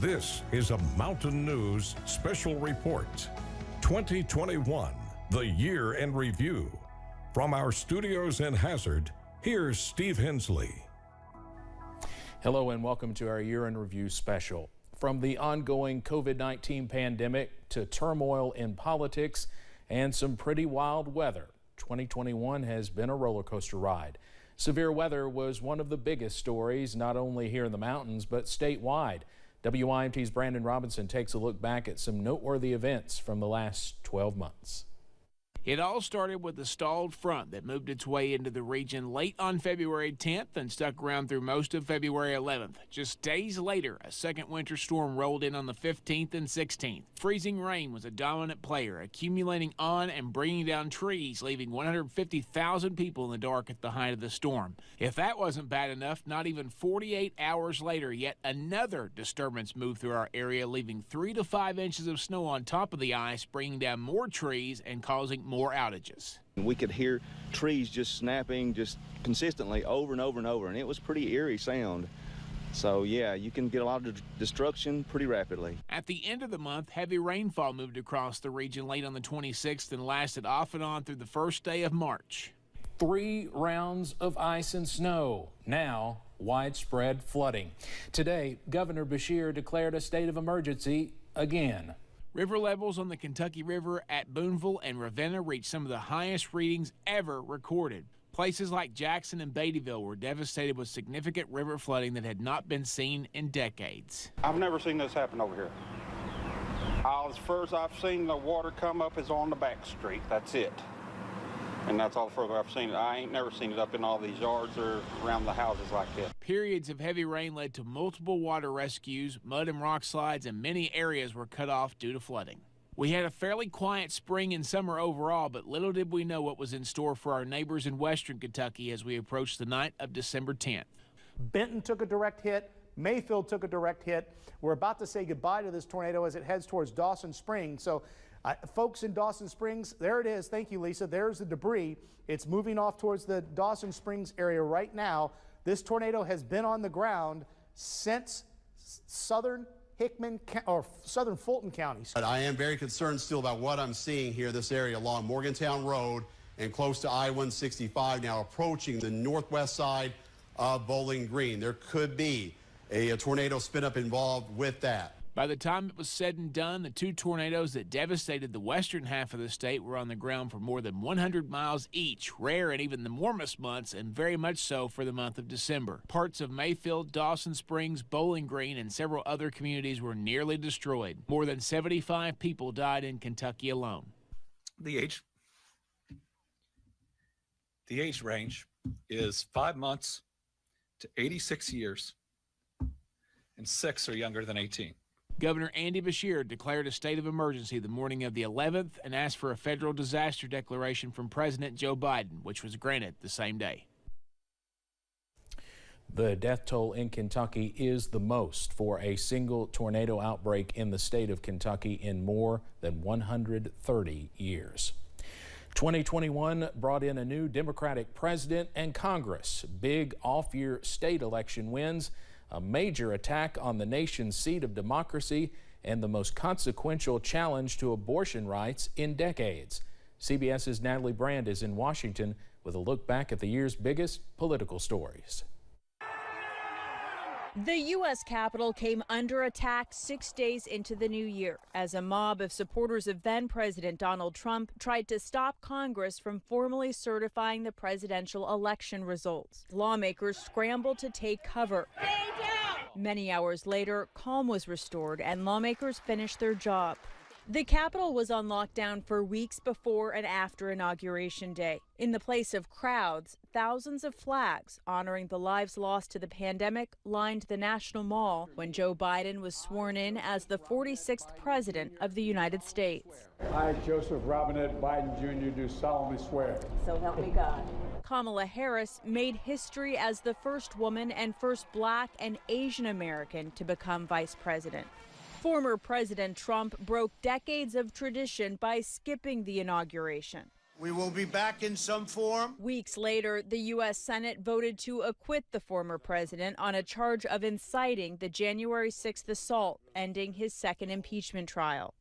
This is a Mountain News special report. 2021, the year in review. From our studios in Hazard, here's Steve Hensley. Hello and welcome to our year in review special. From the ongoing COVID-19 pandemic to turmoil in politics and some pretty wild weather, 2021 has been a roller coaster ride. Severe weather was one of the biggest stories, not only here in the mountains, but statewide. WYMT's Brandon Robinson takes a look back at some noteworthy events from the last 12 months. It all started with a stalled front that moved its way into the region late on February 10th and stuck around through most of February 11th. Just days later, a second winter storm rolled in on the 15th and 16th. Freezing rain was a dominant player, accumulating on and bringing down trees, leaving 150,000 people in the dark at the height of the storm. If that wasn't bad enough, not even 48 hours later, yet another disturbance moved through our area, leaving 3 to 5 inches of snow on top of the ice, bringing down more trees and causing more outages. We could hear trees just snapping just consistently over and over and over, and it was pretty eerie sound. So yeah, you can get a lot of destruction pretty rapidly. At the end of the month, heavy rainfall moved across the region late on the 26th and lasted off and on through the first day of March. 3 rounds of ice and snow. Now, widespread flooding. Today, Governor Beshear declared a state of emergency again. River levels on the Kentucky River at Boonville and Ravenna reached some of the highest readings ever recorded. Places like Jackson and Beattyville were devastated with significant river flooding that had not been seen in decades. I've never seen this happen over here. As far as I've seen the water come up is on the back street. That's it. And that's all further I've seen it. I ain't never seen it up in all these yards or around the houses like this. Periods of heavy rain led to multiple water rescues, mud and rock slides, and many areas were cut off due to flooding. We had a fairly quiet spring and summer overall, but little did we know what was in store for our neighbors in western Kentucky as we approached the night of December 10th. Benton took a direct hit. Mayfield took a direct hit. We're about to say goodbye to this tornado as it heads towards Dawson Springs. So folks in Dawson Springs, there it is. Thank you, Lisa. There's the debris. It's moving off towards the Dawson Springs area right now. This tornado has been on the ground since southern Fulton counties. But I am very concerned still about what I'm seeing here, this area along Morgantown Road and close to I-165 now approaching the northwest side of Bowling Green. There could be a tornado spin up involved with that. By the time it was said and done, the 2 tornadoes that devastated the western half of the state were on the ground for more than 100 miles each, rare in even the warmest months and very much so for the month of December. Parts of Mayfield, Dawson Springs, Bowling Green, and several other communities were nearly destroyed. More than 75 people died in Kentucky alone. The age range is 5 months to 86 years, and 6 are younger than 18. Governor Andy Beshear declared a state of emergency the morning of the 11th and asked for a federal disaster declaration from President Joe Biden, which was granted the same day. The death toll in Kentucky is the most for a single tornado outbreak in the state of Kentucky in more than 130 years. 2021 brought in a new Democratic president and Congress, big off-year state election wins, a major attack on the nation's seat of democracy, and the most consequential challenge to abortion rights in decades. CBS's Natalie Brand is in Washington with a look back at the year's biggest political stories. The U.S. Capitol came under attack 6 days into the new year as a mob of supporters of then-President Donald Trump tried to stop Congress from formally certifying the presidential election results. Lawmakers scrambled to take cover. Many hours later, calm was restored and lawmakers finished their job. The Capitol was on lockdown for weeks before and after Inauguration Day. In the place of crowds, thousands of flags honoring the lives lost to the pandemic lined the National Mall when Joe Biden was sworn in as the 46th President of the United States. I, Joseph Robinette Biden Jr., do solemnly swear. So help me God. Kamala Harris made history as the first woman and first Black and Asian American to become vice president. Former President Trump broke decades of tradition by skipping the inauguration. We will be back in some form. Weeks later, the U.S. Senate voted to acquit the former president on a charge of inciting the January 6th assault, ending his second impeachment trial.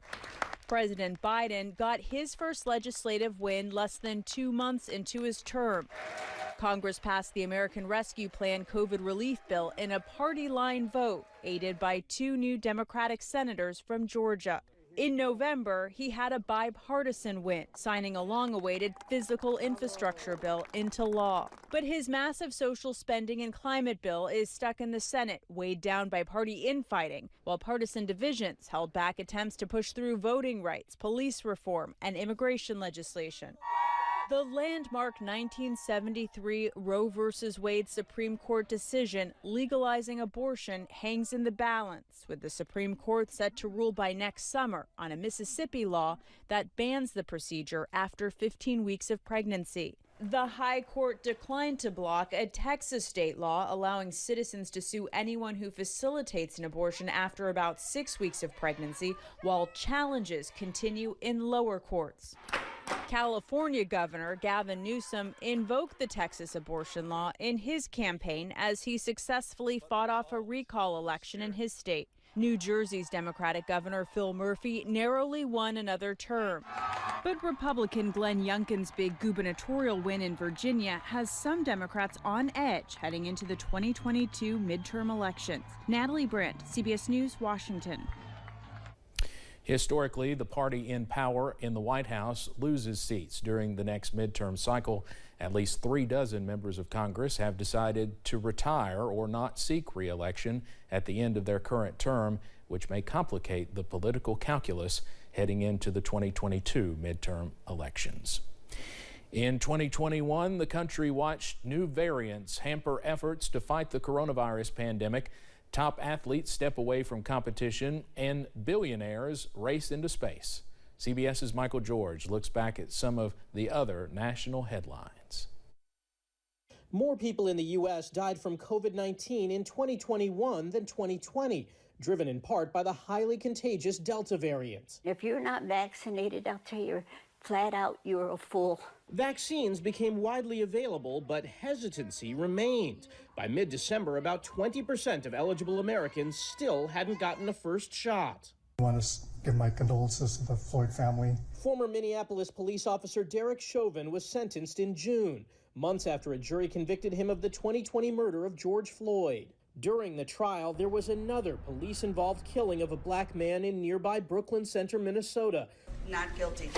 President Biden got his first legislative win less than 2 months into his term. Congress passed the American Rescue Plan COVID relief bill in a party-line vote, aided by 2 new Democratic senators from Georgia. In November, he had a bipartisan win, signing a long-awaited physical infrastructure bill into law. But his massive social spending and climate bill is stuck in the Senate, weighed down by party infighting, while partisan divisions held back attempts to push through voting rights, police reform, and immigration legislation. The landmark 1973 Roe v. Wade Supreme Court decision legalizing abortion hangs in the balance, with the Supreme Court set to rule by next summer on a Mississippi law that bans the procedure after 15 weeks of pregnancy. The High Court declined to block a Texas state law allowing citizens to sue anyone who facilitates an abortion after about 6 weeks of pregnancy, while challenges continue in lower courts. California Governor Gavin Newsom invoked the Texas abortion law in his campaign as he successfully fought off a recall election in his state. New Jersey's Democratic Governor Phil Murphy narrowly won another term. But Republican Glenn Youngkin's big gubernatorial win in Virginia has some Democrats on edge heading into the 2022 midterm elections. Natalie Brandt, CBS News, Washington. Historically, the party in power in the White House loses seats during the next midterm cycle. At least 36 members of Congress have decided to retire or not seek re-election at the end of their current term, which may complicate the political calculus heading into the 2022 midterm elections. In 2021, the country watched new variants hamper efforts to fight the coronavirus pandemic. Top athletes step away from competition and billionaires race into space. CBS's Michael George looks back at some of the other national headlines. More people in the U.S. died from COVID-19 in 2021 than 2020, driven in part by the highly contagious Delta variant. If you're not vaccinated, I'll tell you flat out, you're a fool. Vaccines became widely available, but hesitancy remained. By mid-December, about 20% of eligible Americans still hadn't gotten a first shot. I want to give my condolences to the Floyd family. Former Minneapolis police officer Derek Chauvin was sentenced in June, months after a jury convicted him of the 2020 murder of George Floyd. During the trial, there was another police-involved killing of a black man in nearby Brooklyn Center, Minnesota. Not guilty.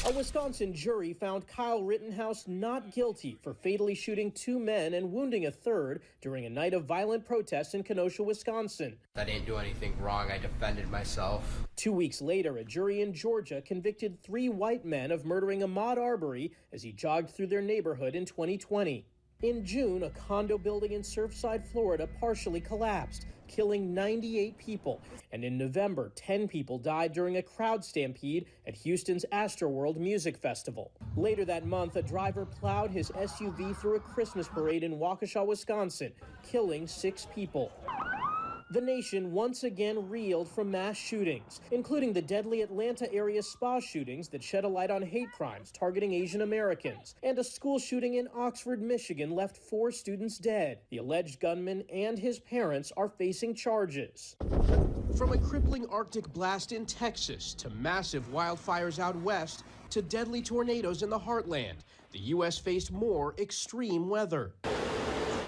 A Wisconsin jury found Kyle Rittenhouse not guilty for fatally shooting 2 men and wounding a third during a night of violent protests in Kenosha, Wisconsin. I didn't do anything wrong. I defended myself. 2 weeks later, a jury in Georgia convicted 3 white men of murdering Ahmaud Arbery as he jogged through their neighborhood in 2020. In June, a condo building in Surfside, Florida partially collapsed, killing 98 people. And in November, 10 people died during a crowd stampede at Houston's Astroworld Music Festival. Later that month, a driver plowed his SUV through a Christmas parade in Waukesha, Wisconsin, killing 6 people. The nation once again reeled from mass shootings, including the deadly Atlanta area spa shootings that shed a light on hate crimes targeting Asian Americans, and a school shooting in Oxford, Michigan left 4 students dead. The alleged gunman and his parents are facing charges. From a crippling Arctic blast in Texas to massive wildfires out west to deadly tornadoes in the heartland, the U.S. faced more extreme weather.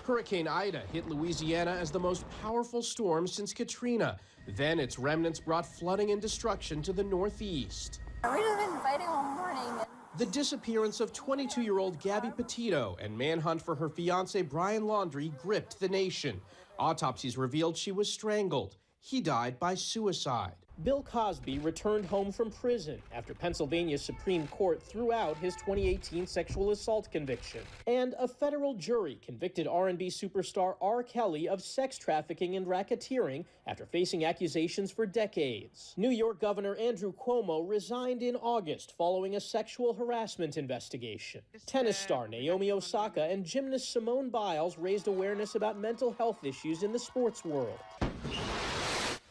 Hurricane Ida hit Louisiana as the most powerful storm since Katrina. Then its remnants brought flooding and destruction to the northeast. We've been fighting all morning. The disappearance of 22-year-old Gabby Petito and manhunt for her fiancé Brian Laundrie gripped the nation. Autopsies revealed she was strangled. He died by suicide. Bill Cosby returned home from prison after Pennsylvania's Supreme Court threw out his 2018 sexual assault conviction. And a federal jury convicted R&B superstar R. Kelly of sex trafficking and racketeering after facing accusations for decades. New York Governor Andrew Cuomo resigned in August following a sexual harassment investigation. Tennis star Naomi Osaka and gymnast Simone Biles raised awareness about mental health issues in the sports world.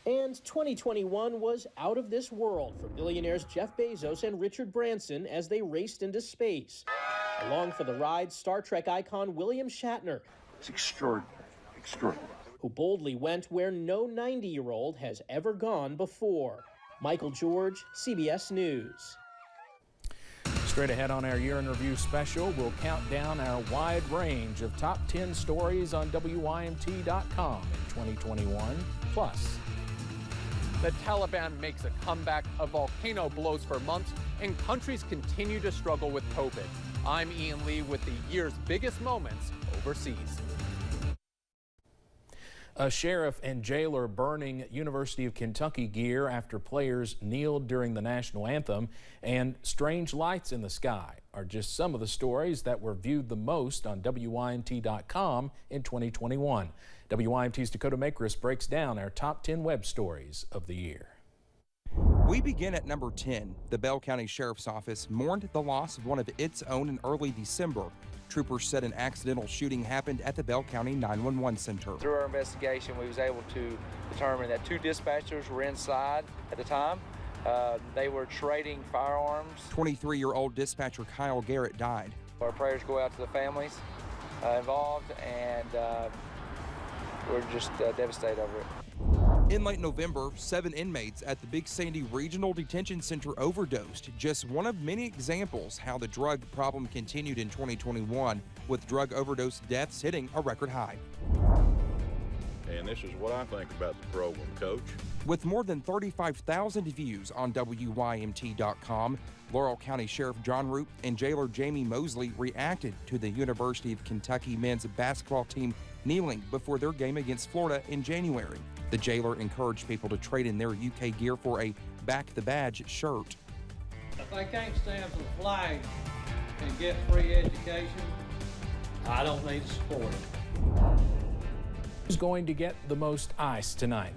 And 2021 was out of this world for billionaires Jeff Bezos and Richard Branson as they raced into space. Along for the ride, Star Trek icon William Shatner. It's extraordinary, extraordinary. Who boldly went where no 90-year-old has ever gone before. Michael George, CBS News. Straight ahead on our Year in Review special, we'll count down our wide range of top 10 stories on WYMT.com in 2021. Plus, the Taliban makes a comeback, a volcano blows for months, and countries continue to struggle with COVID. I'm Ian Lee with the year's biggest moments overseas. A sheriff and jailer burning University of Kentucky gear after players kneeled during the national anthem, and strange lights in the sky are just some of the stories that were viewed the most on WYMT.com in 2021. WYMT's Dakota Makris breaks down our top 10 web stories of the year. We begin at number 10. The Bell County Sheriff's Office mourned the loss of one of its own in early December. Troopers said an accidental shooting happened at the Bell County 911 Center. Through our investigation, we was able to determine that 2 dispatchers were inside at the time. They were trading firearms. 23-year-old dispatcher Kyle Garrett died. Our prayers go out to the families involved, and we're just devastated over it. In late November, 7 inmates at the Big Sandy Regional Detention Center overdosed. Just one of many examples how the drug problem continued in 2021, with drug overdose deaths hitting a record high. And this is what I think about the program, Coach. With more than 35,000 views on WYMT.com, Laurel County Sheriff John Root and jailer Jamie Mosley reacted to the University of Kentucky men's basketball team kneeling before their game against Florida in January. The jailer encouraged people to trade in their UK gear for a Back the Badge shirt. If they can't stand for the flag and get free education, I don't need to support it. Who's going to get the most ice tonight?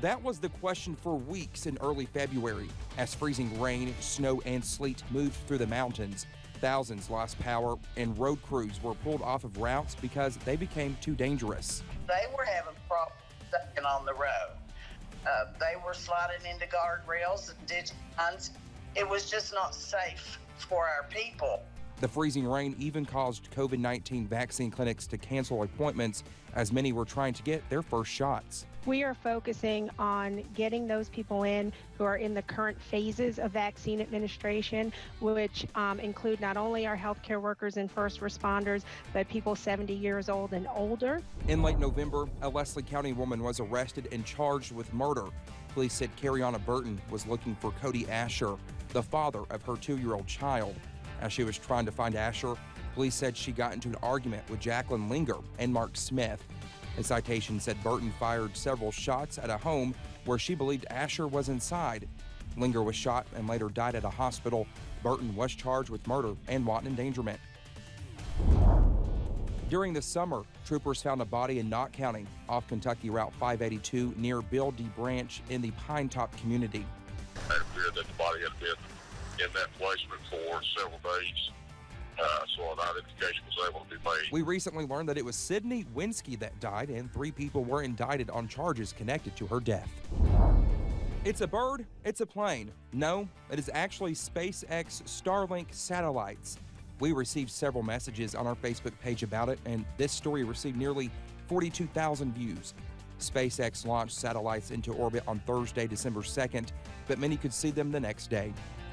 That was the question for weeks in early February. As freezing rain, snow, and sleet moved through the mountains, thousands lost power and road crews were pulled off of routes because they became too dangerous. They were having problems staying on the road. They were sliding into guardrails and ditch lines. It was just not safe for our people. The freezing rain even caused COVID-19 vaccine clinics to cancel appointments as many were trying to get their first shots. We are focusing on getting those people in who are in the current phases of vaccine administration, which include not only our healthcare workers and first responders, but people 70 years old and older. In late November, a Leslie County woman was arrested and charged with murder. Police said Carriana Burton was looking for Cody Asher, the father of her 2-year-old child. As she was trying to find Asher, police said she got into an argument with Jacqueline Linger and Mark Smith. A citation said Burton fired several shots at a home where she believed Asher was inside. Linger was shot and later died at a hospital. Burton was charged with murder and wanton endangerment. During the summer, troopers found a body in Knott County off Kentucky Route 582 near Bill D. Branch in the Pine Top community. It appeared that the body had been in that placement for several days. So an identification was able to be made. We recently learned that it was Sydney Winsky that died, and 3 people were indicted on charges connected to her death. It's a bird, it's a plane. No, it is actually SpaceX Starlink satellites. We received several messages on our Facebook page about it, and this story received nearly 42,000 views. SpaceX launched satellites into orbit on Thursday, December 2nd, but many could see them the next day.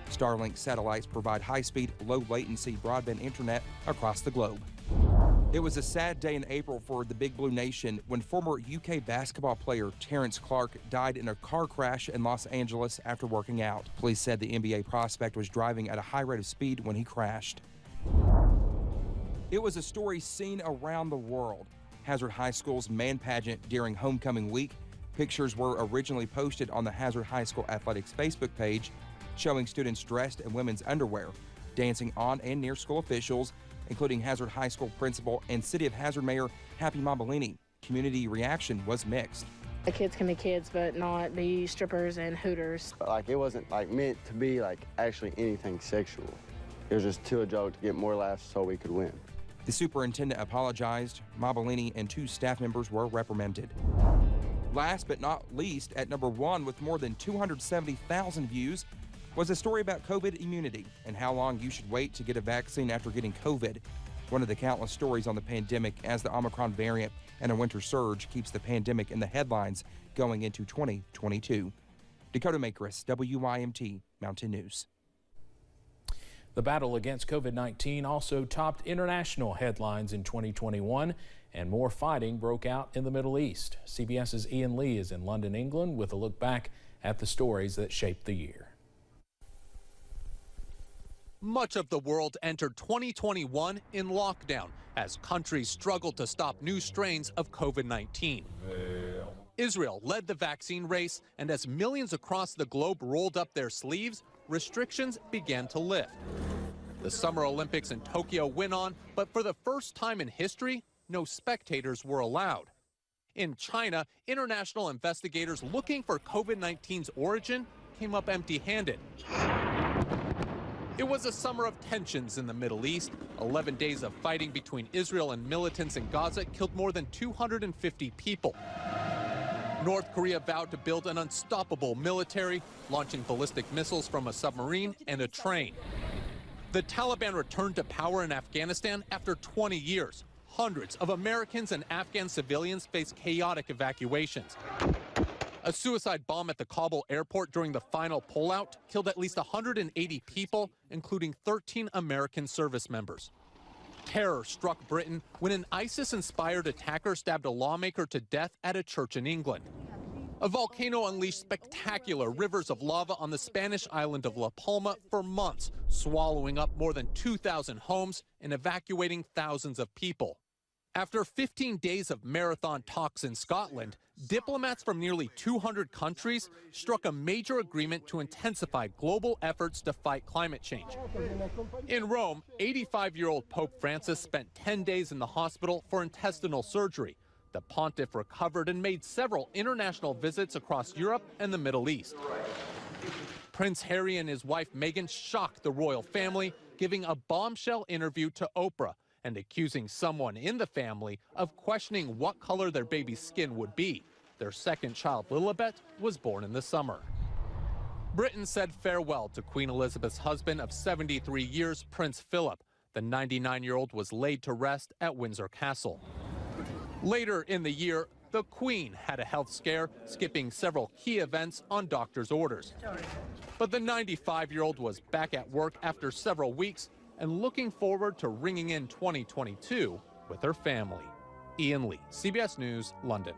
Starlink satellites provide high-speed, low-latency broadband internet across the globe. It was a sad day in April for the Big Blue Nation when former UK basketball player Terrence Clark died in a car crash in Los Angeles after working out. Police said the NBA prospect was driving at a high rate of speed when he crashed. It was a story seen around the world. Hazard High School's man pageant during homecoming week. Pictures were originally posted on the Hazard High School Athletics Facebook page, showing students dressed in women's underwear, dancing on and near school officials, including Hazard High School principal and City of Hazard Mayor Happy Mambolini. Community reaction was mixed. The kids can be kids, but not be strippers and hooters. It wasn't meant to be actually anything sexual. It was just a joke to get more laughs so we could win. The superintendent apologized. Mambolini and 2 staff members were reprimanded. Last but not least, at number 1 with more than 270,000 views, was a story about COVID immunity and how long you should wait to get a vaccine after getting COVID. One of the countless stories on the pandemic as the Omicron variant and a winter surge keeps the pandemic in the headlines going into 2022. Dakota Makris, WYMT, Mountain News. The battle against COVID-19 also topped international headlines in 2021, and more fighting broke out in the Middle East. CBS's Ian Lee is in London, England, with a look back at the stories that shaped the year. Much of the world entered 2021 in lockdown as countries struggled to stop new strains of COVID-19. Israel led the vaccine race, and as millions across the globe rolled up their sleeves, restrictions began to lift. The Summer Olympics in Tokyo went on, but for the first time in history, no spectators were allowed. In China, international investigators looking for COVID-19's origin came up empty-handed. It was a summer of tensions in the Middle East. 11 days of fighting between Israel and militants in Gaza killed more than 250 people. North Korea vowed to build an unstoppable military, launching ballistic missiles from a submarine and a train. The Taliban returned to power in Afghanistan after 20 years. Hundreds of Americans and Afghan civilians faced chaotic evacuations. A suicide bomb at the Kabul airport during the final pullout killed at least 180 people, including 13 American service members. Terror struck Britain when an ISIS-inspired attacker stabbed a lawmaker to death at a church in England. A volcano unleashed spectacular rivers of lava on the Spanish island of La Palma for months, swallowing up more than 2,000 homes and evacuating thousands of people. After 15 days of marathon talks in Scotland, diplomats from nearly 200 countries struck a major agreement to intensify global efforts to fight climate change. In Rome, 85-year-old Pope Francis spent 10 days in the hospital for intestinal surgery. The pontiff recovered and made several international visits across Europe and the Middle East. Prince Harry and his wife Meghan shocked the royal family, giving a bombshell interview to Oprah and accusing someone in the family of questioning what color their baby's skin would be. Their second child, Lilibet, was born in the summer. Britain said farewell to Queen Elizabeth's husband of 73 years, Prince Philip. The 99-year-old was laid to rest at Windsor Castle. Later in the year, the Queen had a health scare, skipping several key events on doctor's orders. But the 95-year-old was back at work after several weeks and looking forward to ringing in 2022 with her family. Ian Lee, CBS News, London.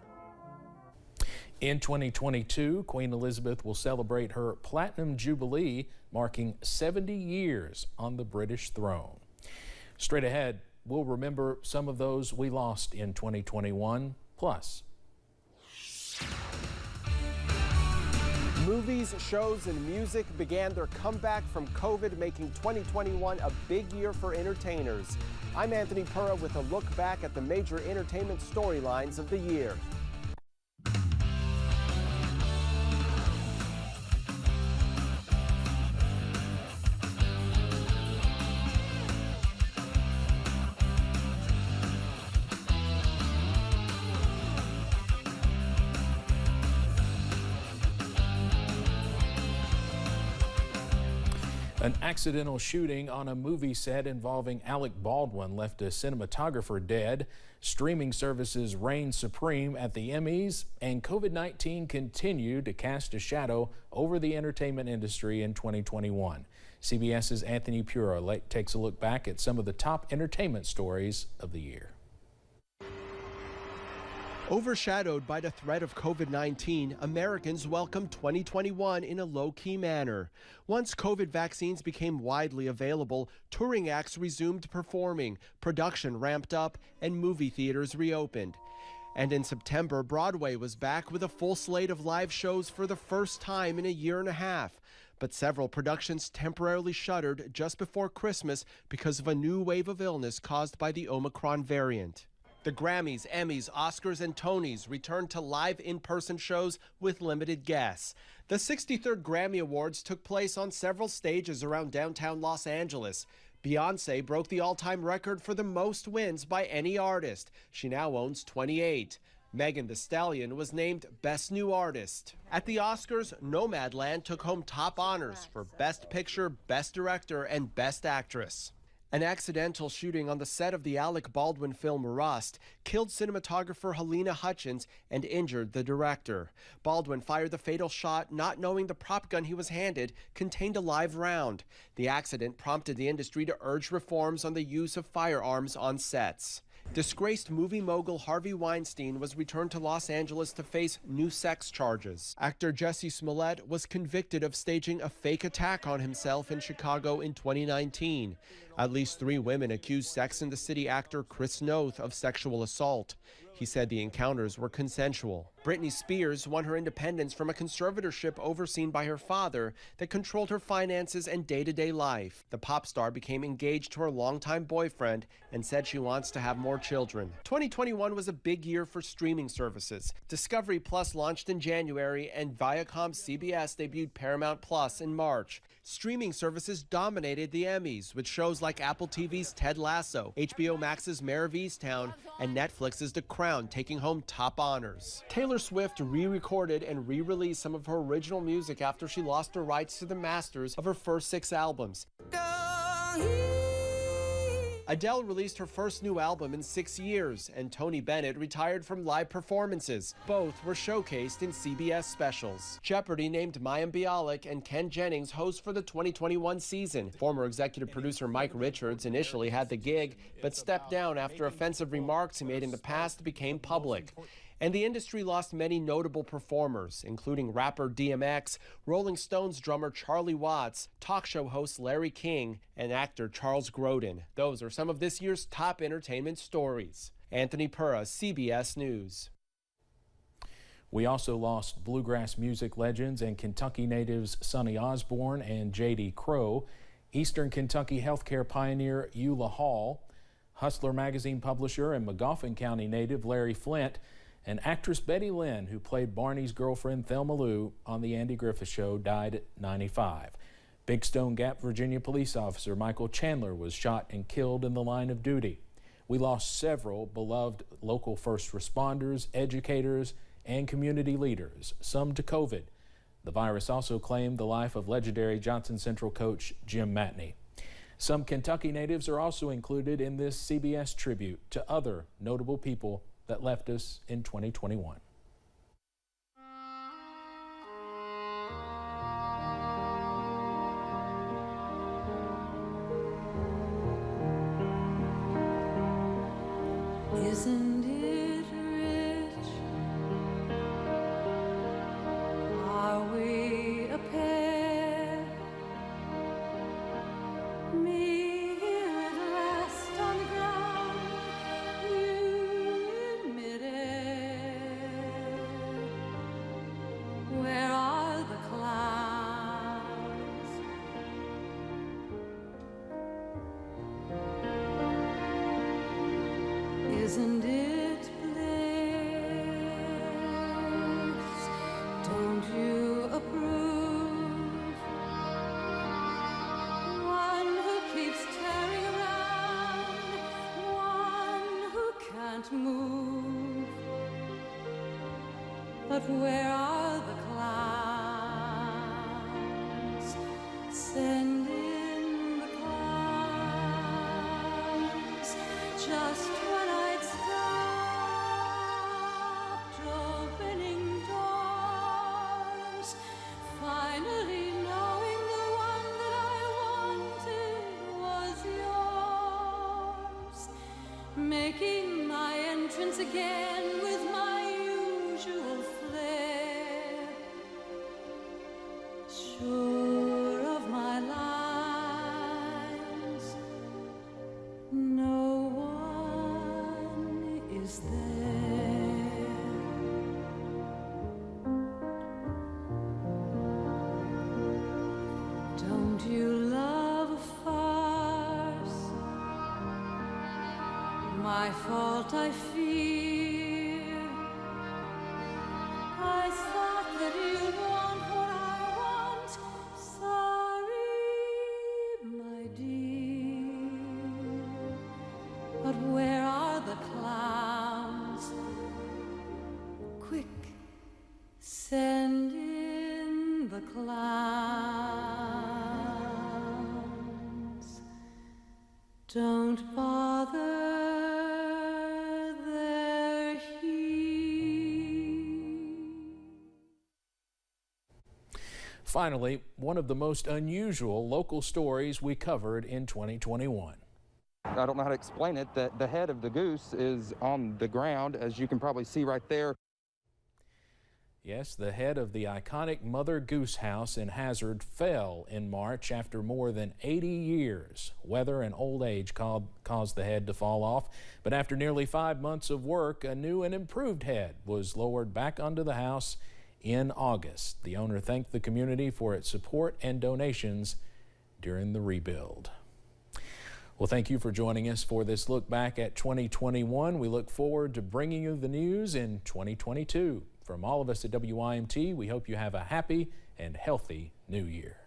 In 2022, Queen Elizabeth will celebrate her Platinum Jubilee, marking 70 years on the British throne. Straight ahead, we'll remember some of those we lost in 2021, plus. Movies, shows, and music began their comeback from COVID, making 2021 a big year for entertainers. I'm Anthony Pura with a look back at the major entertainment storylines of the year. An accidental shooting on a movie set involving Alec Baldwin left a cinematographer dead. Streaming services reigned supreme at the Emmys, and COVID-19 continued to cast a shadow over the entertainment industry in 2021. CBS's Anthony Pura takes a look back at some of the top entertainment stories of the year. Overshadowed by the threat of COVID-19, Americans welcomed 2021 in a low-key manner. Once COVID vaccines became widely available, touring acts resumed performing, production ramped up, and movie theaters reopened. And in September, Broadway was back with a full slate of live shows for the first time in a year and a half. But several productions temporarily shuttered just before Christmas because of a new wave of illness caused by the Omicron variant. The Grammys, Emmys, Oscars, and Tonys returned to live in-person shows with limited guests. The 63rd Grammy Awards took place on several stages around downtown Los Angeles. Beyoncé broke the all-time record for the most wins by any artist. She now owns 28. Megan Thee Stallion was named Best New Artist. At the Oscars, Nomadland took home top honors for Best Picture, Best Director, and Best Actress. An accidental shooting on the set of the Alec Baldwin film Rust killed cinematographer Helena Hutchins and injured the director. Baldwin fired the fatal shot not knowing the prop gun he was handed contained a live round. The accident prompted the industry to urge reforms on the use of firearms on sets. Disgraced movie mogul Harvey Weinstein was returned to Los Angeles to face new sex charges. Actor Jussie Smollett was convicted of staging a fake attack on himself in Chicago in 2019. At least 3 women accused Sex and the City actor Chris Noth of sexual assault. He said the encounters were consensual. Britney Spears won her independence from a conservatorship overseen by her father that controlled her finances and day-to-day life. The pop star became engaged to her longtime boyfriend and said she wants to have more children. 2021 was a big year for streaming services. Discovery Plus launched in January and Viacom's CBS debuted Paramount Plus in March. Streaming services dominated the Emmys with shows like Apple TV's Ted Lasso, HBO Max's Mare of Easttown, and Netflix's The Crown taking home top honors. Taylor Swift re-recorded and re-released some of her original music after she lost her rights to the masters of her first 6 albums. Adele released her first new album in 6 years, and Tony Bennett retired from live performances. Both were showcased in CBS specials. Jeopardy named Mayim Bialik and Ken Jennings hosts for the 2021 season. Former executive producer Mike Richards initially had the gig, but stepped down after offensive remarks he made in the past became public. And the industry lost many notable performers, including rapper DMX, Rolling Stones drummer Charlie Watts, talk show host Larry King, and actor Charles Grodin. Those are some of this year's top entertainment stories. Anthony Pura, CBS News. We also lost bluegrass music legends and Kentucky natives Sonny Osborne and J.D. Crowe, Eastern Kentucky healthcare pioneer Eula Hall, Hustler magazine publisher and Magoffin County native Larry Flint, and actress Betty Lynn, who played Barney's girlfriend Thelma Lou on The Andy Griffith Show, died at 95. Big Stone Gap, Virginia police officer Michael Chandler was shot and killed in the line of duty. We lost several beloved local first responders, educators, and community leaders, some to COVID. The virus also claimed the life of legendary Johnson Central coach Jim Matney. Some Kentucky natives are also included in this CBS tribute to other notable people that left us in 2021. Isn't it rich? Are we a pair? Me here at last on the ground, you in midair. Where are the clouds? Isn't it bliss? Don't you approve? One who keeps tearing around, one who can't move. But where are the clouds? Send in the clouds. Just when I'd stopped opening doors, finally knowing the one that I wanted was yours, making my entrance again with my usual flair, sure of my lines, no one is there. Don't you love a farce? My fault, I fear. I thought that you'd want what I want. Sorry, my dear. But where are the clowns? the clouds. Don't bother, they're here. Finally, one of the most unusual local stories we covered in 2021. I don't know how to explain it, that the head of the goose is on the ground, as you can probably see right there. Yes, the head of the iconic Mother Goose House in Hazard fell in March after more than 80 years. Weather and old age caused the head to fall off, but after nearly 5 months of work, a new and improved head was lowered back onto the house in August. The owner thanked the community for its support and donations during the rebuild. Well, thank you for joining us for this look back at 2021. We look forward to bringing you the news in 2022. From all of us at WYMT, we hope you have a happy and healthy new year.